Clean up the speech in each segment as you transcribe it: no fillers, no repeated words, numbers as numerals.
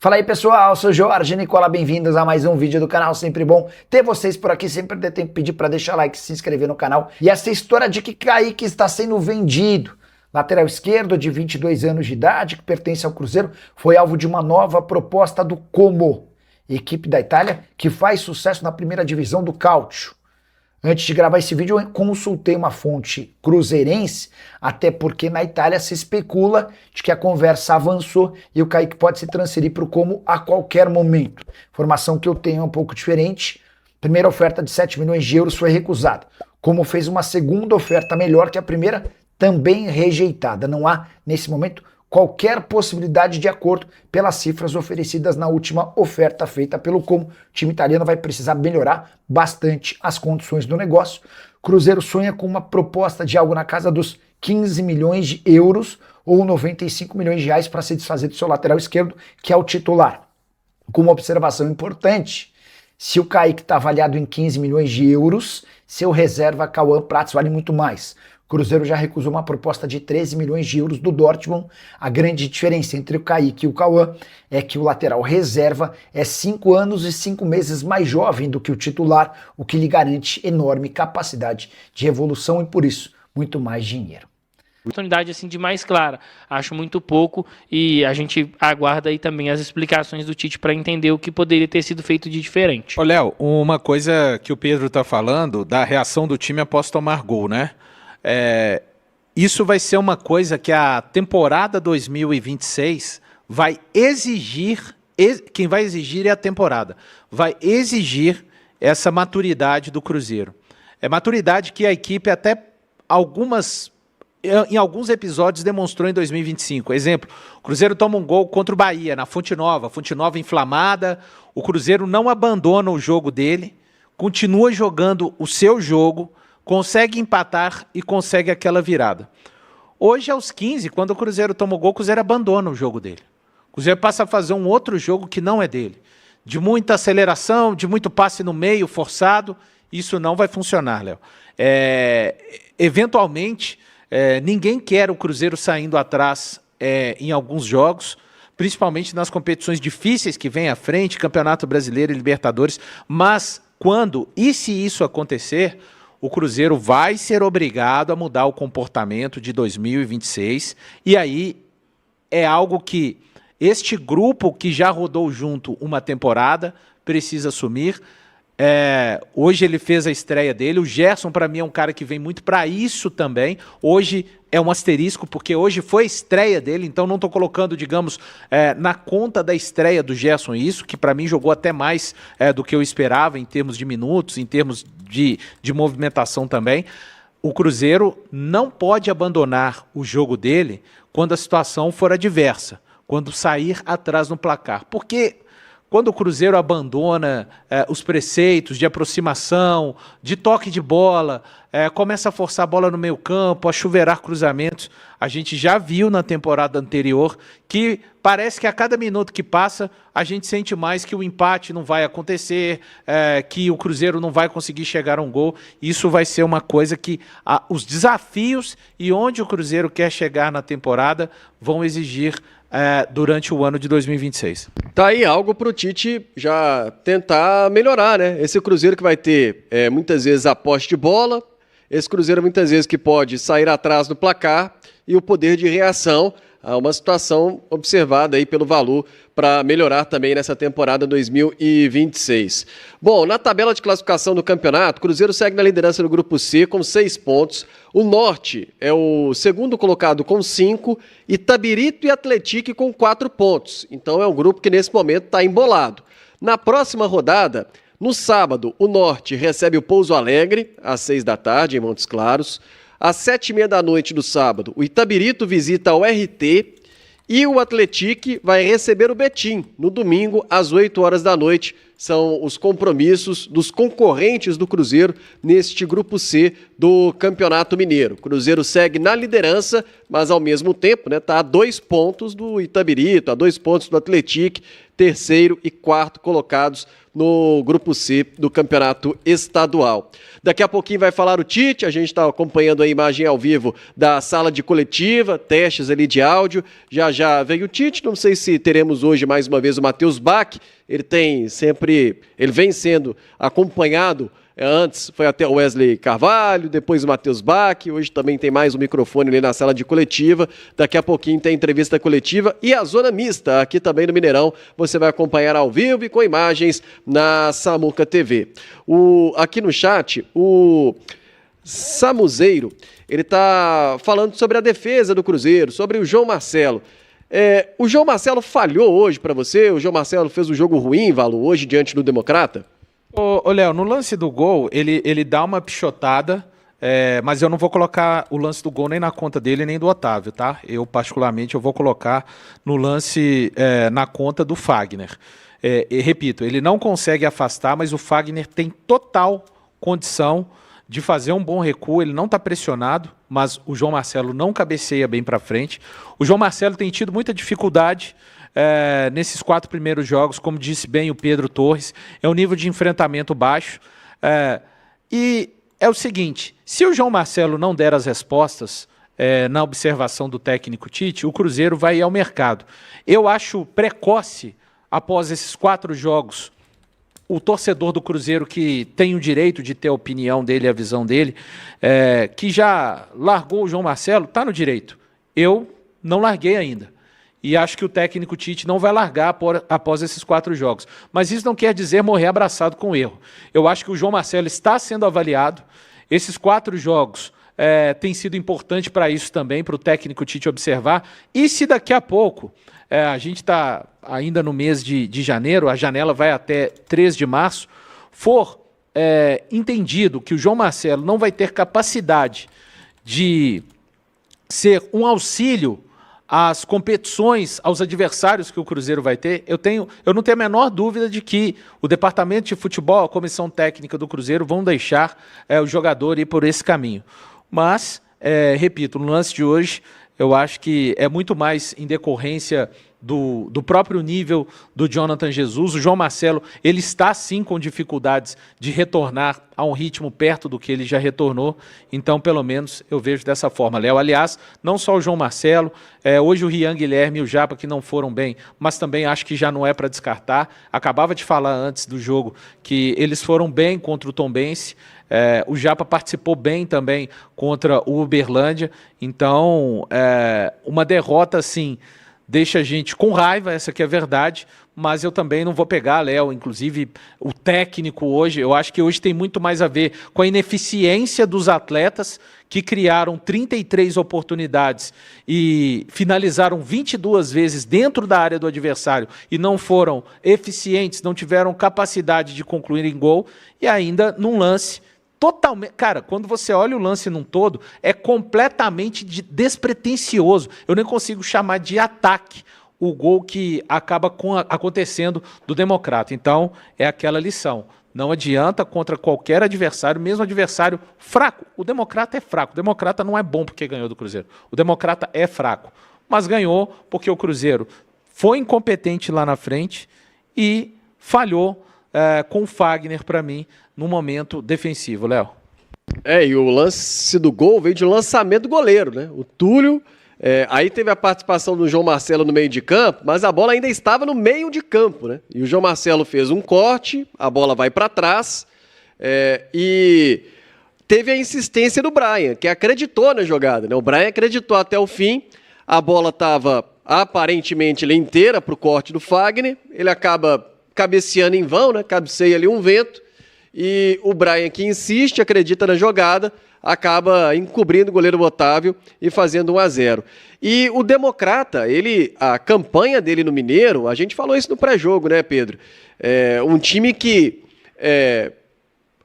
Fala aí pessoal, eu sou o Jorge Nicola, bem-vindos a mais um vídeo do canal, sempre bom ter vocês por aqui, sempre dê tempo de pedir para deixar like, se inscrever no canal. E essa história de que Kaique está sendo vendido, lateral esquerdo de 22 anos de idade, que pertence ao Cruzeiro, foi alvo de uma nova proposta do Como, equipe da Itália que faz sucesso na primeira divisão do Calcio. Antes de gravar esse vídeo, eu consultei uma fonte cruzeirense, até porque na Itália se especula de que a conversa avançou e o Kaique pode se transferir para o Como a qualquer momento. Informação que eu tenho é um pouco diferente. Primeira oferta de 7 milhões de euros foi recusada. Como fez uma segunda oferta melhor que a primeira, também rejeitada. Não há, nesse momento, qualquer possibilidade de acordo pelas cifras oferecidas na última oferta feita pelo Como. O time italiano vai precisar melhorar bastante as condições do negócio. Cruzeiro sonha com uma proposta de algo na casa dos 15 milhões de euros ou 95 milhões de reais para se desfazer do seu lateral esquerdo, que é o titular. Com uma observação importante, se o Kaique está avaliado em 15 milhões de euros, seu reserva Cauã Prats vale muito mais. O Cruzeiro já recusou uma proposta de 13 milhões de euros do Dortmund. A grande diferença entre o Kaique e o Cauã é que o lateral reserva é 5 anos e 5 meses mais jovem do que o titular, o que lhe garante enorme capacidade de evolução e, por isso, muito mais dinheiro. Oportunidade assim de mais clara, acho muito pouco, e a gente aguarda aí também as explicações do Tite para entender o que poderia ter sido feito de diferente. Ô Léo, uma coisa que o Pedro está falando da reação do time após tomar gol, né? Isso vai ser uma coisa que a temporada 2026 vai exigir, quem vai exigir é a temporada, vai exigir essa maturidade do Cruzeiro. É maturidade que a equipe até em alguns episódios demonstrou em 2025. Exemplo, o Cruzeiro toma um gol contra o Bahia, na Fonte Nova inflamada, o Cruzeiro não abandona o jogo dele, continua jogando o seu jogo, consegue empatar e consegue aquela virada. Hoje, aos 15, quando o Cruzeiro toma o gol, o Cruzeiro abandona o jogo dele. O Cruzeiro passa a fazer um outro jogo que não é dele. De muita aceleração, de muito passe no meio, forçado, isso não vai funcionar, Léo. Eventualmente, ninguém quer o Cruzeiro saindo atrás em alguns jogos, principalmente nas competições difíceis que vem à frente, Campeonato Brasileiro e Libertadores, mas quando e se isso acontecer, o Cruzeiro vai ser obrigado a mudar o comportamento de 2026, e aí é algo que este grupo que já rodou junto uma temporada precisa assumir. Hoje ele fez a estreia dele, o Gerson para mim é um cara que vem muito para isso também. Hoje é um asterisco porque hoje foi a estreia dele, então não estou colocando, digamos, na conta da estreia do Gerson isso, que para mim jogou até mais do que eu esperava em termos de minutos, em termos de movimentação também. O Cruzeiro não pode abandonar o jogo dele quando a situação for adversa, quando sair atrás no placar, porque quando o Cruzeiro abandona os preceitos de aproximação, de toque de bola, começa a forçar a bola no meio campo, a chuveirar cruzamentos, a gente já viu na temporada anterior que parece que a cada minuto que passa, a gente sente mais que o empate não vai acontecer, que o Cruzeiro não vai conseguir chegar a um gol. Isso vai ser uma coisa que os desafios e onde o Cruzeiro quer chegar na temporada vão exigir durante o ano de 2026. Tá aí algo para o Tite já tentar melhorar, né? Esse Cruzeiro que vai ter muitas vezes a posse de bola, esse Cruzeiro muitas vezes que pode sair atrás do placar e o poder de reação a uma situação observada aí pelo Valu para melhorar também nessa temporada 2026. Bom, na tabela de classificação do campeonato, o Cruzeiro segue na liderança do Grupo C com 6 pontos. O Norte é o segundo colocado com 5, Itabirito e Atlético com 4 pontos. Então é um grupo que nesse momento está embolado. Na próxima rodada, no sábado, o Norte recebe o Pouso Alegre às 6 da tarde em Montes Claros. Às 7h30 da noite do sábado, o Itabirito visita o RT e o Atlético vai receber o Betim no domingo às 8 horas da noite, são os compromissos dos concorrentes do Cruzeiro neste Grupo C do Campeonato Mineiro. O Cruzeiro segue na liderança, mas ao mesmo tempo está a 2 pontos do Itabirito, a 2 pontos do Atlético, terceiro e quarto colocados no Grupo C do Campeonato Estadual. Daqui a pouquinho vai falar o Tite, a gente está acompanhando a imagem ao vivo da sala de coletiva, testes ali de áudio, já veio o Tite, não sei se teremos hoje mais uma vez o Matheus Bach, ele vem sendo acompanhado. Antes foi até o Wesley Carvalho, depois o Matheus Bach, hoje também tem mais um microfone ali na sala de coletiva, daqui a pouquinho tem entrevista coletiva e a zona mista aqui também no Mineirão, você vai acompanhar ao vivo e com imagens na Samuca TV. Aqui no chat, o Samuzeiro, ele está falando sobre a defesa do Cruzeiro, sobre o João Marcelo. O João Marcelo falhou hoje para você? O João Marcelo fez um jogo ruim, Valo, hoje diante do Democrata? Ô Léo, no lance do gol, ele dá uma pichotada, mas eu não vou colocar o lance do gol nem na conta dele, nem do Otávio, tá? Eu, particularmente, eu vou colocar no lance na conta do Fagner. E repito, ele não consegue afastar, mas o Fagner tem total condição de fazer um bom recuo, ele não está pressionado, mas o João Marcelo não cabeceia bem para frente. O João Marcelo tem tido muita dificuldade nesses 4 primeiros jogos, como disse bem o Pedro Torres, é um nível de enfrentamento baixo. E é o seguinte, se o João Marcelo não der as respostas na observação do técnico Tite, o Cruzeiro vai ir ao mercado. Eu acho precoce, após esses 4 jogos, o torcedor do Cruzeiro que tem o direito de ter a opinião dele, a visão dele, que já largou o João Marcelo, está no direito. Eu não larguei ainda. E acho que o técnico Tite não vai largar após esses 4 jogos. Mas isso não quer dizer morrer abraçado com o erro. Eu acho que o João Marcelo está sendo avaliado. Esses 4 jogos têm sido importantes para isso também, para o técnico Tite observar. E se daqui a pouco, a gente está ainda no mês de janeiro, a janela vai até 3 de março, for entendido que o João Marcelo não vai ter capacidade de ser um auxílio às competições, aos adversários que o Cruzeiro vai ter, eu não tenho a menor dúvida de que o departamento de futebol, a comissão técnica do Cruzeiro vão deixar o jogador ir por esse caminho. Mas, repito, no lance de hoje, eu acho que é muito mais em decorrência do próprio nível do Jonathan Jesus. O João Marcelo, ele está sim com dificuldades de retornar a um ritmo perto do que ele já retornou, então pelo menos eu vejo dessa forma, Léo. Aliás, não só o João Marcelo, hoje o Rian Guilherme e o Japa que não foram bem, mas também acho que já não é para descartar. Acabava de falar antes do jogo que eles foram bem contra o Tombense, o Japa participou bem também contra o Uberlândia, então uma derrota assim deixa a gente com raiva, essa que é a verdade, mas eu também não vou pegar, Léo, inclusive o técnico hoje, eu acho que hoje tem muito mais a ver com a ineficiência dos atletas que criaram 33 oportunidades e finalizaram 22 vezes dentro da área do adversário e não foram eficientes, não tiveram capacidade de concluir em gol e ainda num lance totalmente... Cara, quando você olha o lance num todo, é completamente despretensioso. Eu nem consigo chamar de ataque o gol que acaba acontecendo do Democrata. Então, é aquela lição. Não adianta contra qualquer adversário, mesmo adversário fraco. O Democrata é fraco. O Democrata não é bom porque ganhou do Cruzeiro. O Democrata é fraco. Mas ganhou porque o Cruzeiro foi incompetente lá na frente e falhou com o Fagner, para mim, no momento defensivo, Léo. E o lance do gol veio de lançamento do goleiro, né? O Túlio, aí teve a participação do João Marcelo no meio de campo, mas a bola ainda estava no meio de campo, né? E o João Marcelo fez um corte, a bola vai para trás, e teve a insistência do Brian, que acreditou na jogada, né? O Brian acreditou até o fim, a bola estava aparentemente ali inteira para o corte do Fagner, ele acaba cabeceando em vão, né? Cabeceia ali um vento, e o Brian, que insiste, acredita na jogada, acaba encobrindo o goleiro Otávio e fazendo 1-0. E o Democrata, a campanha dele no Mineiro, a gente falou isso no pré-jogo, né, Pedro? Um time que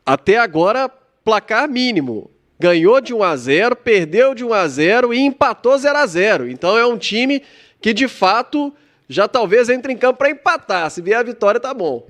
até agora placar mínimo. Ganhou de 1-0, perdeu de 1-0 e empatou 0-0. Então é um time que, de fato, já talvez entre em campo para empatar. Se vier a vitória, tá bom.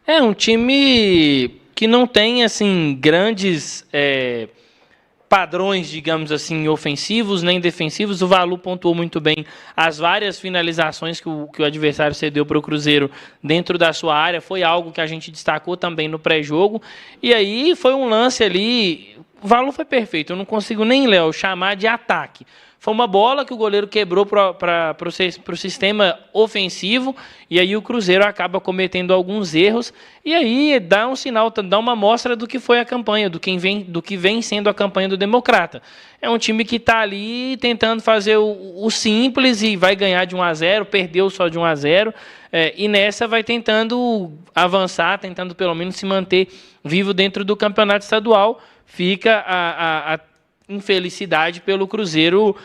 É um time que não tem, assim, grandes padrões, digamos assim, ofensivos nem defensivos. O Valu pontuou muito bem as várias finalizações que o adversário cedeu para o Cruzeiro dentro da sua área. Foi algo que a gente destacou também no pré-jogo. E aí foi um lance ali... O Valu foi perfeito. Eu não consigo nem, Léo, chamar de ataque. Foi uma bola que o goleiro quebrou para o sistema ofensivo, e aí o Cruzeiro acaba cometendo alguns erros, e aí dá um sinal, dá uma amostra do que foi a campanha, do que vem sendo a campanha do Democrata. É um time que está ali tentando fazer o simples e vai ganhar de 1-0, perdeu só de 1-0, e nessa vai tentando avançar, tentando pelo menos se manter vivo dentro do campeonato estadual. Fica a infelicidade pelo Cruzeiro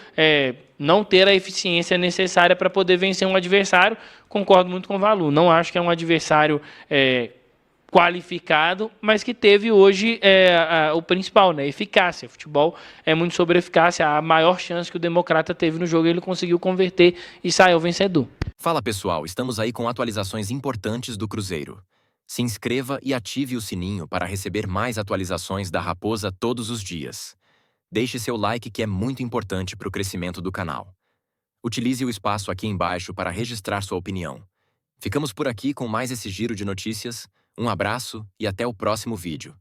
não ter a eficiência necessária para poder vencer um adversário. Concordo muito com o Valu. Não acho que é um adversário qualificado, mas que teve hoje o principal, né? Eficácia. Futebol é muito sobre eficácia. A maior chance que o Democrata teve no jogo, ele conseguiu converter e saiu vencedor. Fala pessoal, estamos aí com atualizações importantes do Cruzeiro. Se inscreva e ative o sininho para receber mais atualizações da Raposa todos os dias. Deixe seu like, que é muito importante para o crescimento do canal. Utilize o espaço aqui embaixo para registrar sua opinião. Ficamos por aqui com mais esse giro de notícias. Um abraço e até o próximo vídeo.